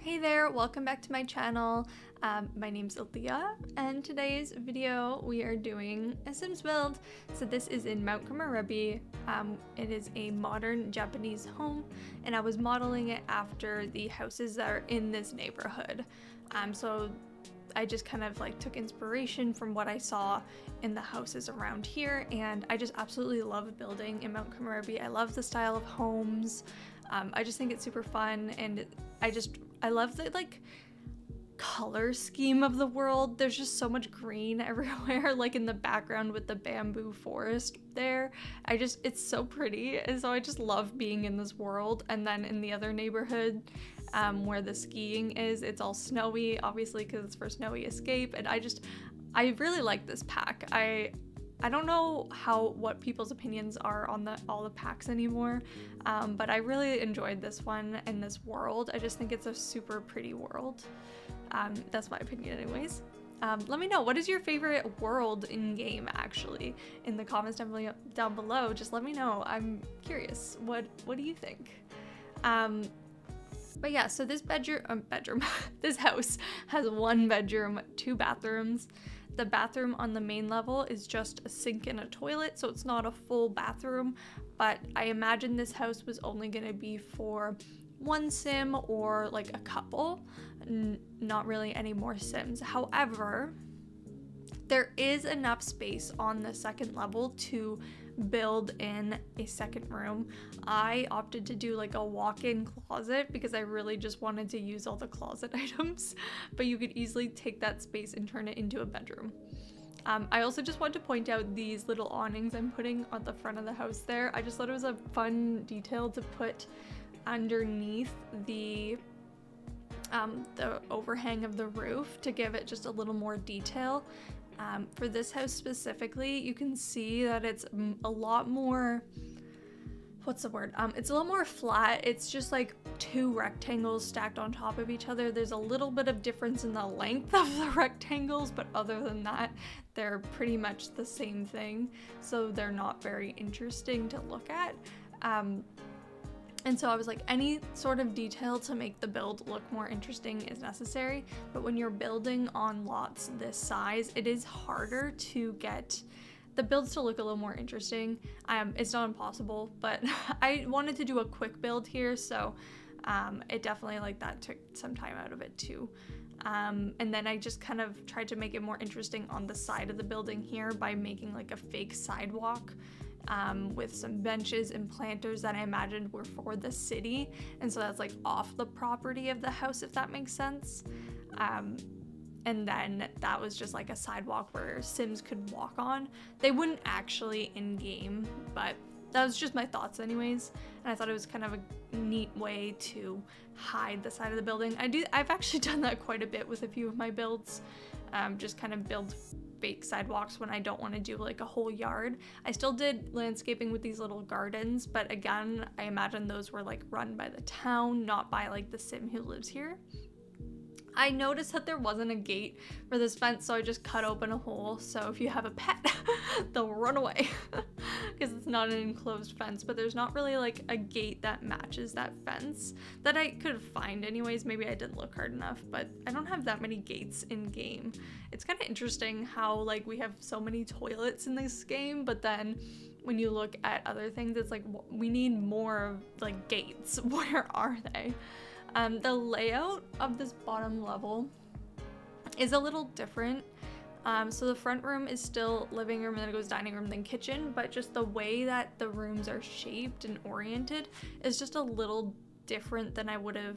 Hey there, welcome back to my channel. My name's Aaliyah, and today's video we are doing a Sims build. So this is in mt.komerebi. It is a modern Japanese home, and I was modeling it after the houses that are in this neighborhood. So I just kind of like took inspiration from what I saw in the houses around here, and I just absolutely love building in mt.komerebi. I love the style of homes. I just think it's super fun, and I love the like color scheme of the world. There's just so much green everywhere, like in the background with the bamboo forest there. It's so pretty, and so I just love being in this world. And then in the other neighborhood where the skiing is, it's all snowy, obviously because it's for Snowy Escape, and I really like this pack. I don't know what people's opinions are on all the packs anymore, but I really enjoyed this one and this world. I just think it's a super pretty world. That's my opinion anyways. Let me know, what is your favorite world in game actually? In the comments down below, just let me know. I'm curious. What do you think? But yeah, so this this house has one bedroom, 2 bathrooms. The bathroom on the main level is just a sink and a toilet, so it's not a full bathroom, but I imagine this house was only gonna be for one sim or like a couple, not really any more sims. However, there is enough space on the second level to build in a second room. I opted to do like a walk-in closet because I really just wanted to use all the closet items, but you could easily take that space and turn it into a bedroom. I also just want to point out these little awnings I'm putting on the front of the house there. I just thought it was a fun detail to put underneath the overhang of the roof to give it just a little more detail. For this house specifically, you can see that it's a lot more, what's the word? It's a lot more flat. It's just like 2 rectangles stacked on top of each other. There's a little bit of difference in the length of the rectangles, but other than that, they're pretty much the same thing. So they're not very interesting to look at. And so I was like, any sort of detail to make the build look more interesting is necessary, but when you're building on lots this size, it is harder to get the builds to look a little more interesting. It's not impossible, but I wanted to do a quick build here, so it definitely, like, that took some time out of it too. And then I just kind of tried to make it more interesting on the side of the building here by making like a fake sidewalk. With some benches and planters that I imagined were for the city, and so that's like off the property of the house, if that makes sense. And then that was just like a sidewalk where Sims could walk on. They wouldn't actually in game, but that was just my thoughts anyways, and I thought it was kind of a neat way to hide the side of the building. I've actually done that quite a bit with a few of my builds, just kind of build fake sidewalks when I don't want to do like a whole yard. I still did landscaping with these little gardens, but again, I imagine those were like run by the town, not by like the sim who lives here. I noticed that there wasn't a gate for this fence, so I just cut open a hole, so if you have a pet, they'll run away because it's not an enclosed fence, but there's not really like a gate that matches that fence that I could find anyways. Maybe I didn't look hard enough, but I don't have that many gates in game. It's kind of interesting how like we have so many toilets in this game, but then when you look at other things, it's like we need more like gates. Where are they? The layout of this bottom level is a little different. So the front room is still living room, and then it goes dining room, then kitchen, but just the way that the rooms are shaped and oriented is just a little different than I would have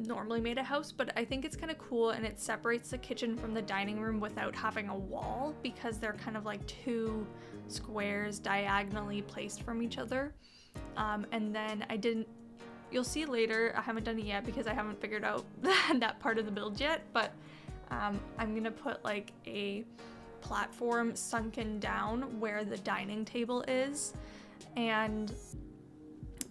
normally made a house, but I think it's kind of cool, and it separates the kitchen from the dining room without having a wall because they're kind of like 2 squares diagonally placed from each other. And then you'll see later, I haven't done it yet because I haven't figured out that part of the build yet, but I'm gonna put like a platform sunken down where the dining table is, and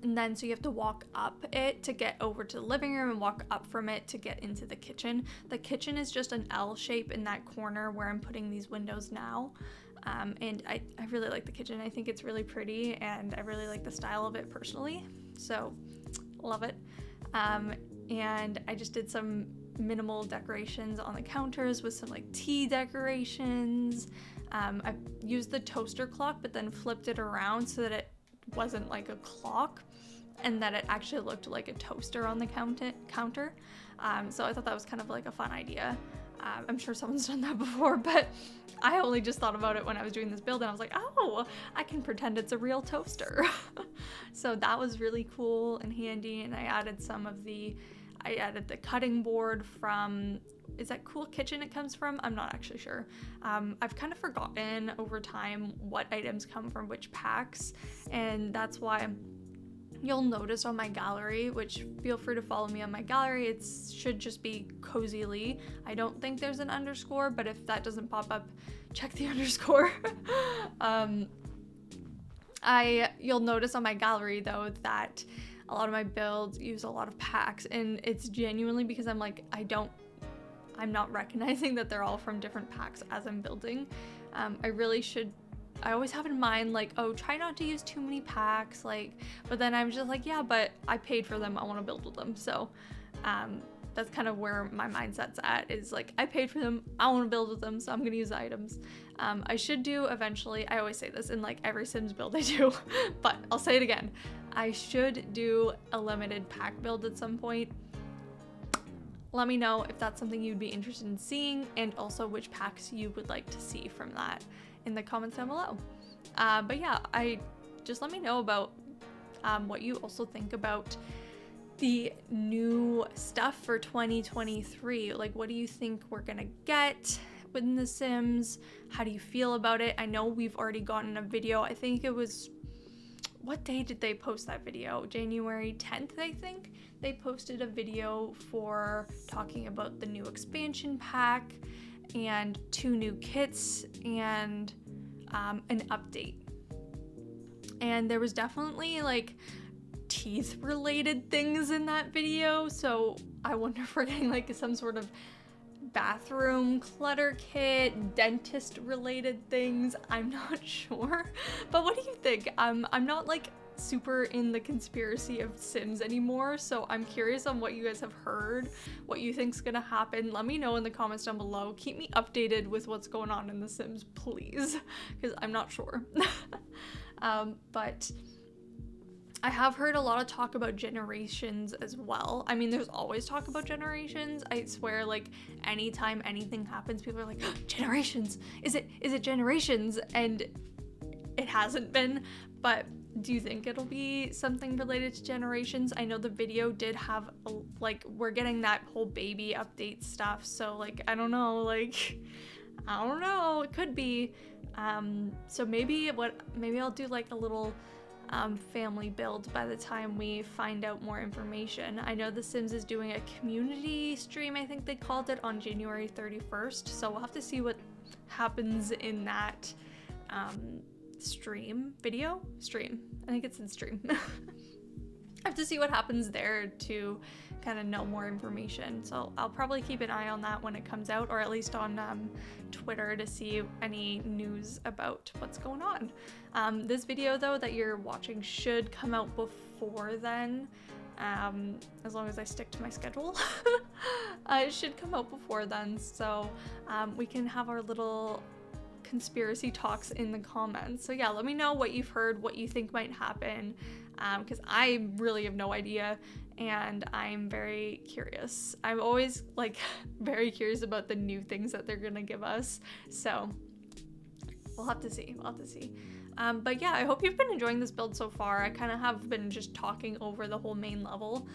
then so you have to walk up it to get over to the living room and walk up from it to get into the kitchen. The kitchen is just an L shape in that corner where I'm putting these windows now. And I really like the kitchen. I think it's really pretty, and I really like the style of it personally, so love it. and I just did some minimal decorations on the counters with some like tea decorations. I used the toaster clock but then flipped it around so that it wasn't like a clock and that it actually looked like a toaster on the counter. So I thought that was kind of like a fun idea. I'm sure someone's done that before, but I only just thought about it when I was doing this build, and I was like, oh, I can pretend it's a real toaster. So that was really cool and handy, and I added the cutting board from, is that Cool Kitchen it comes from? I'm not actually sure. I've kind of forgotten over time what items come from which packs, and that's why you'll notice on my gallery, which feel free to follow me on my gallery, it should just be cosylee. I don't think there's an underscore, but if that doesn't pop up, check the underscore. You'll notice on my gallery though that a lot of my builds use a lot of packs, and it's genuinely because I'm I'm not recognizing that they're all from different packs as I'm building. I always have in mind like, oh, try not to use too many packs, like, but then I'm just like, yeah, but I paid for them, I want to build with them. So that's kind of where my mindset's at, is like, I paid for them, I want to build with them, so I'm gonna use the items. I should do eventually, I always say this in like every Sims build I do, but I'll say it again, I should do a limited pack build at some point. Let me know if that's something you'd be interested in seeing, and also which packs you would like to see from that in the comments down below. But yeah, just let me know about what you also think about the new stuff for 2023. Like, what do you think we're gonna get within The Sims? How do you feel about it? I know we've already gotten a video. I think it was, what day did they post that video? January 10th, I think. They posted a video for talking about the new expansion pack and 2 new kits and an update. And there was definitely like teeth related things in that video, so I wonder if we're getting like some sort of bathroom clutter kit, dentist related things. I'm not sure, but what do you think? I'm not like super in the conspiracy of Sims anymore, so I'm curious on what you guys have heard, what you think's gonna happen. Let me know in the comments down below. Keep me updated with what's going on in The Sims, please, because I'm not sure. But I have heard a lot of talk about generations as well. I mean, there's always talk about generations. I swear, like, anytime anything happens, people are like, oh, generations, is it generations? And it hasn't been, but do you think it'll be something related to generations? I know the video did have like, we're getting that whole baby update stuff, so like, I don't know, it could be. So maybe I'll do like a little family build by the time we find out more information. I know The Sims is doing a community stream, I think they called it, on January 31st, so we'll have to see what happens in that stream. I think it's in stream. I have to see what happens there to kind of know more information, so I'll probably keep an eye on that when it comes out, or at least on Twitter, to see any news about what's going on. This video though that you're watching should come out before then, as long as I stick to my schedule. It should come out before then, so we can have our little conspiracy talks in the comments. So yeah, let me know what you've heard, what you think might happen, because I really have no idea, and I'm very curious. I'm always like very curious about the new things that they're gonna give us, so we'll have to see. But yeah, I hope you've been enjoying this build so far. I kind of have been just talking over the whole main level.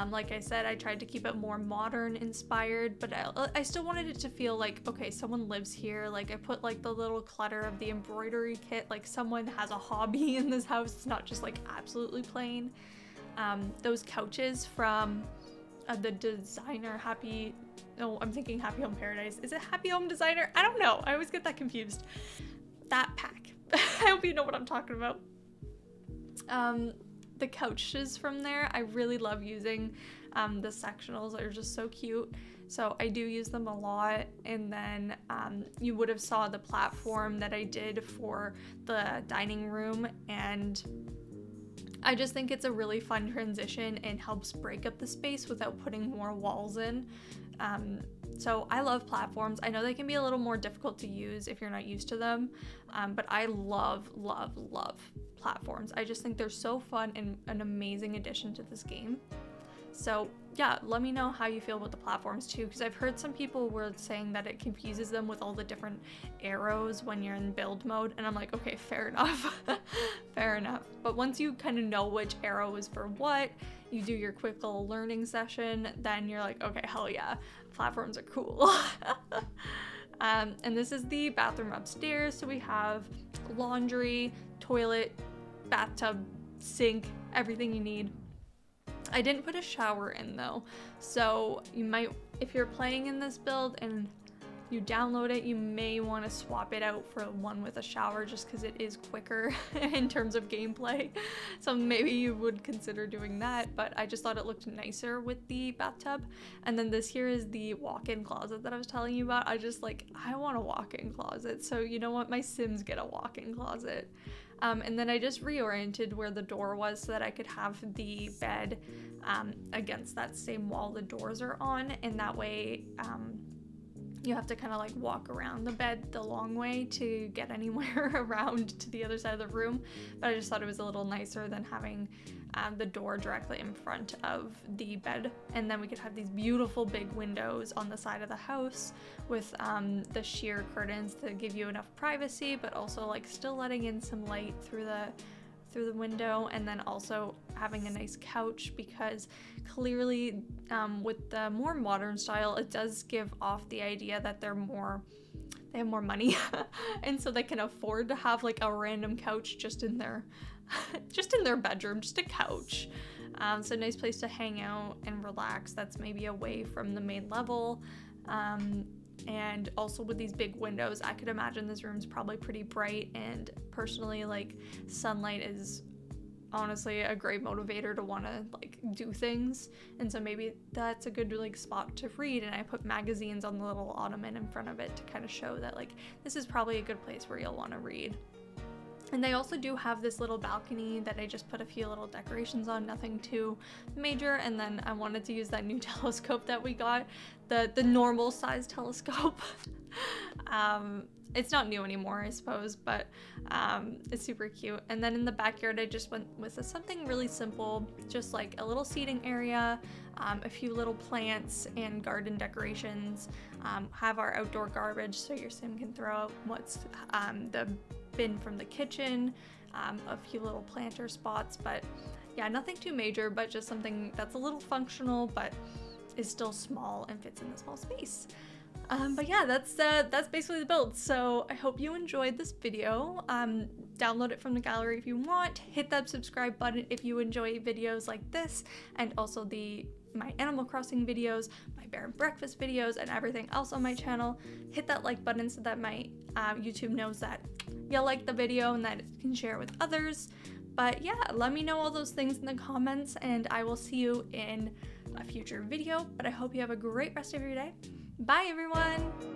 Like I said, I tried to keep it more modern inspired, but I still wanted it to feel like, okay, someone lives here. Like, I put like the little clutter of the embroidery kit, like someone has a hobby in this house. It's not just like absolutely plain. Those couches from the designer Happy Home Paradise. Is it Happy Home Designer? I don't know. I always get that confused. That pack. I hope you know what I'm talking about. The couches from there, I really love using. The sectionals are just so cute, so I do use them a lot. And then you would have saw the platform that I did for the dining room and I just think it's a really fun transition and helps break up the space without putting more walls in. So I love platforms. I know they can be a little more difficult to use if you're not used to them, but I love platforms. I just think they're so fun and an amazing addition to this game. So yeah, let me know how you feel about the platforms too, because I've heard some people were saying that it confuses them with all the different arrows when you're in build mode, and I'm like, okay, fair enough. Fair enough. But once you kind of know which arrow is for what, you do your quick little learning session, then you're like, okay, hell yeah, platforms are cool. And this is the bathroom upstairs, so we have laundry, toilet, bathtub, sink, everything you need. I didn't put a shower in though, so you might, if you're playing in this build and you download it, you may want to swap it out for one with a shower just because it is quicker in terms of gameplay. So maybe you would consider doing that, but I just thought it looked nicer with the bathtub. And then this here is the walk-in closet that I was telling you about. I want a walk-in closet, so you know what, my Sims get a walk-in closet. And then I just reoriented where the door was so that I could have the bed against that same wall the doors are on, and that way you have to kind of like walk around the bed the long way to get anywhere around to the other side of the room. But I just thought it was a little nicer than having the door directly in front of the bed. And then we could have these beautiful big windows on the side of the house with the sheer curtains to give you enough privacy, but also like still letting in some light through the window, and then also having a nice couch, because clearly with the more modern style, it does give off the idea that they have more money and so they can afford to have like a random couch just in their bedroom, just a couch. So a nice place to hang out and relax that's maybe away from the main level. And also with these big windows, I could imagine this room's probably pretty bright, and personally, like, sunlight is honestly a great motivator to want to like do things, and so maybe that's a good like spot to read. And I put magazines on the little ottoman in front of it to kind of show that like this is probably a good place where you'll want to read. And they also do have this little balcony that I just put a few little decorations on, nothing too major. And then I wanted to use that new telescope that we got, the normal size telescope. It's not new anymore, I suppose, but it's super cute. And then in the backyard, I just went with something really simple, just like a little seating area, a few little plants and garden decorations, have our outdoor garbage so your sim can throw out what's the bin from the kitchen, a few little planter spots, but yeah, nothing too major, but just something that's a little functional but is still small and fits in the small space. But yeah, that's basically the build. So I hope you enjoyed this video. Download it from the gallery if you want. Hit that subscribe button if you enjoy videos like this, and also my Animal Crossing videos, my bear and breakfast videos, and everything else on my channel. Hit that like button so that my YouTube knows that you like the video and that it can share with others. But yeah, let me know all those things in the comments, and I will see you in a future video. But I hope you have a great rest of your day. Bye everyone!